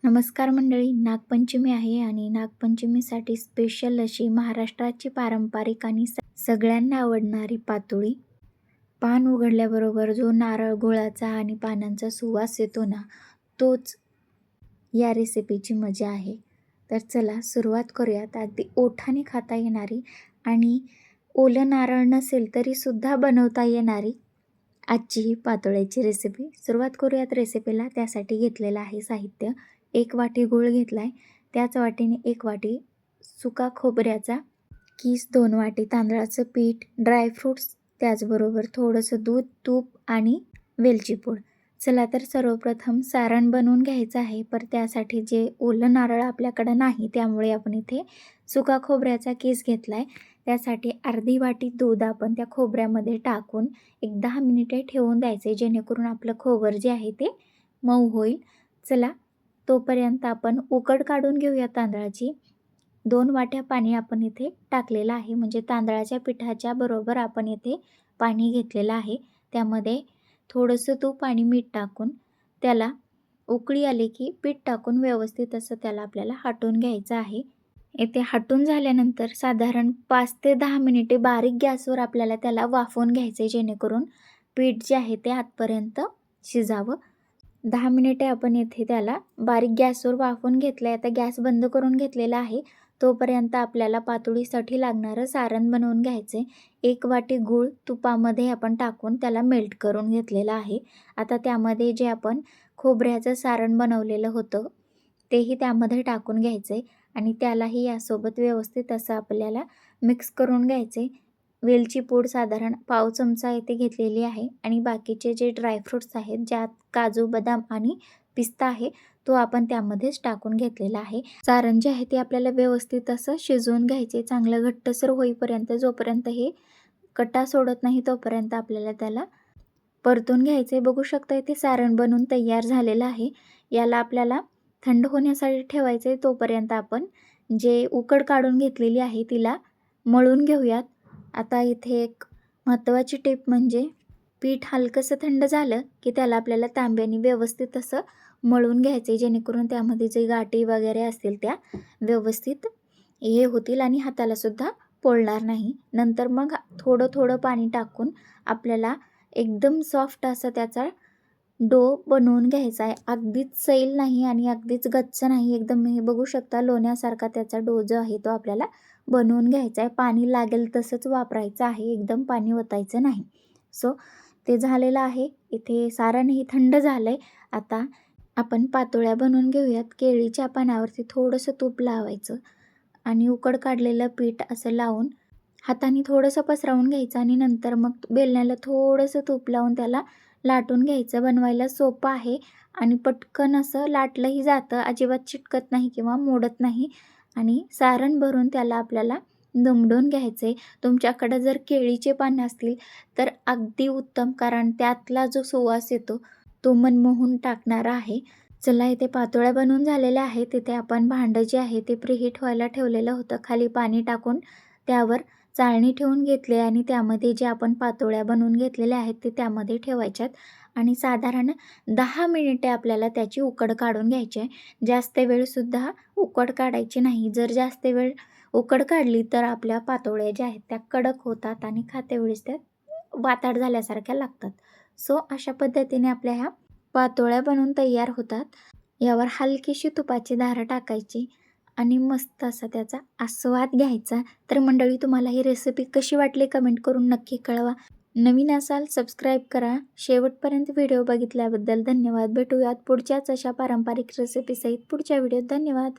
नमस्कार मंडळी, नागपंचमी आहे आणि नागपंचमीसाठी स्पेशल अशी महाराष्ट्राची पारंपरिक आणि सगळ्यांना आवडणारी पातोळी. पान उघडल्याबरोबर जो नारळ गुळाचा आणि पानांचा सुवास येतो ना, तोच या रेसिपीची मजा आहे. तर चला सुरुवात करूयात. अगदी ओठाने खाता येणारी आणि ओलं नारळ नसेल तरीसुद्धा बनवता येणारी आजची ही पातोळ्याची रेसिपी. सुरुवात करूयात रेसिपीला. त्यासाठी घेतलेलं आहे साहित्य. 1 वाटी गूळ घेतला आहे, त्याच वाटीने 1 वाटी सुका खोबऱ्याचा कीस, 2 वाटी तांदळाचं पीठ, ड्रायफ्रूट्स, त्याचबरोबर थोडंसं दूध, तूप आणि वेलची पूड. चला तर सर्वप्रथम सारण बनवून घ्यायचं आहे. पण त्यासाठी जे ओलं नारळ आपल्याकडं नाही, त्यामुळे आपण इथे सुका खोबऱ्याचा कीस घेतला आहे. त्यासाठी अर्धी वाटी दूध आपण त्या खोबऱ्यामध्ये टाकून एक 10 मिनिटे ठेवून द्यायचे, जेणेकरून आपलं खोबर जे आहे ते मऊ होईल. चला तोपर्यंत आपण उकड काढून घेऊया तांदळाची. 2 वाट्या पाणी आपण इथे टाकलेलं आहे, म्हणजे तांदळाच्या पिठाच्या बरोबर आपण इथे पाणी घेतलेलं आहे. त्यामध्ये थोडंसं तूप आणि मीठ टाकून त्याला उकळी आली की पीठ टाकून व्यवस्थित असं त्याला आपल्याला हटवून घ्यायचं आहे. इथे हटून झाल्यानंतर साधारण 5 ते 10 मिनिटे बारीक गॅसवर आपल्याला त्याला वाफवून घ्यायचे, जेणेकरून पीठ जे आहे ते आतपर्यंत शिजावं. 10 मिनिटे आपण इथे त्याला बारीक गॅसवर वाफवून घेतलं आहे. आता गॅस बंद करून घेतलेला आहे. तोपर्यंत आपल्याला पातोळीसाठी लागणारं सारण बनवून घ्यायचं आहे. 1 वाटी गूळ तुपामध्ये आपण टाकून त्याला मेल्ट करून घेतलेलं आहे. आता त्यामध्ये जे आपण खोबऱ्याचं सारण बनवलेलं होतं तेही त्यामध्ये टाकून घ्यायचं आहे आणि त्यालाही यासोबत व्यवस्थित असं आपल्याला मिक्स करून घ्यायचे. वेलची पूड साधारण पाव चमचा इथे घेतलेली आहे आणि बाकीचे जे ड्रायफ्रूट्स आहेत, ज्यात काजू, बदाम आणि पिस्ता आहे, तो आपण त्यामध्येच टाकून घेतलेला आहे. सारण जे आहे ते आपल्याला व्यवस्थित असं शिजवून घ्यायचे, चांगलं घट्टसर होईपर्यंत. जोपर्यंत हे कट्टा सोडत नाही तोपर्यंत आपल्याला त्याला परतून घ्यायचे. बघू शकता इथे सारण बनवून तयार झालेलं आहे. याला आपल्याला थंड होण्यासाठी ठेवायचे. तोपर्यंत आपण जे उकड काढून घेतलेली आहे तिला मळून घेऊयात. आता इथे एक महत्त्वाची टिप म्हणजे पीठ हलकंसं थंड झालं की त्याला आपल्याला तांब्याने व्यवस्थित असं मळून घ्यायचे, जेणेकरून त्यामध्ये जे गाठी वगैरे असतील त्या व्यवस्थित हे होतील आणि हातालासुद्धा पोळणार नाही. नंतर मग थोडं थोडं पाणी टाकून आपल्याला एकदम सॉफ्ट असा त्याचा डो बनवून घ्यायचा आहे. अगदीच सैल नाही आणि अगदीच गच्च नाही, एकदम हे बघू शकता लोण्यासारखा त्याचा डो जो आहे तो आपल्याला बनवून घ्यायचा आहे. पाणी लागेल तसंच वापरायचं आहे, एकदम पाणी ओतायचं नाही. सो ते झालेलं आहे. इथे सारणही थंड झालं आहे. आता आपण पातोळ्या बनवून घेऊयात. केळीच्या पानावरती थोडंसं तूप लावायचं आणि उकड काढलेलं पीठ असं लावून हाताने थोडंसं पसरवून घ्यायचं आणि नंतर मग बेलण्याला थोडंसं तूप लावून त्याला लाटून घ्यायचं. बनवायला सोपं आहे आणि पटकन असं लाटलंही जातं, अजिबात चिटकत नाही किंवा मोडत नाही. आणि सारण भरून त्याला आपल्याला दुमडून घ्यायचं आहे. तुमच्याकडं जर केळीचे पानं असतील तर अगदी उत्तम, कारण त्यातला जो सुवास येतो तो मनमोहून टाकणारा आहे. चला इथे पातोळ्या बनवून झालेल्या आहेत. तिथे आपण भांडं जे आहे ते प्रीहीट व्हायला ठेवलेलं होतं. खाली पाणी टाकून त्यावर चाळणी ठेवून घेतली आणि त्यामध्ये जे आपण पातोळ्या बनवून घेतलेल्या आहेत ते त्यामध्ये ठेवायच्यात आणि साधारण 10 मिनिटे आपल्याला त्याची उकड काढून घ्यायची आहे. जास्त वेळसुद्धा उकड काढायची नाही. जर जास्त वेळ उकड काढली तर आपल्या पातोळ्या ज्या आहेत त्या कडक होतात आणि खातेवेळेस त्या वाताड झाल्यासारख्या लागतात. सो अशा पद्धतीने आपल्या ह्या पातोळ्या बनवून तयार होतात. यावर हलकीशी तुपाची धार टाकायची आणि मस्त असा त्याचा आस्वाद घ्यायचा. तर मंडळी, तुम्हाला ही रेसिपी कशी वाटली कमेंट करून नक्की कळवा. नवीन असाल सबस्क्राईब करा. शेवटपर्यंत व्हिडिओ बघितल्याबद्दल धन्यवाद. भेटूयात पुढच्याच अशा पारंपरिक रेसिपीसहित पुढच्या व्हिडिओत. धन्यवाद.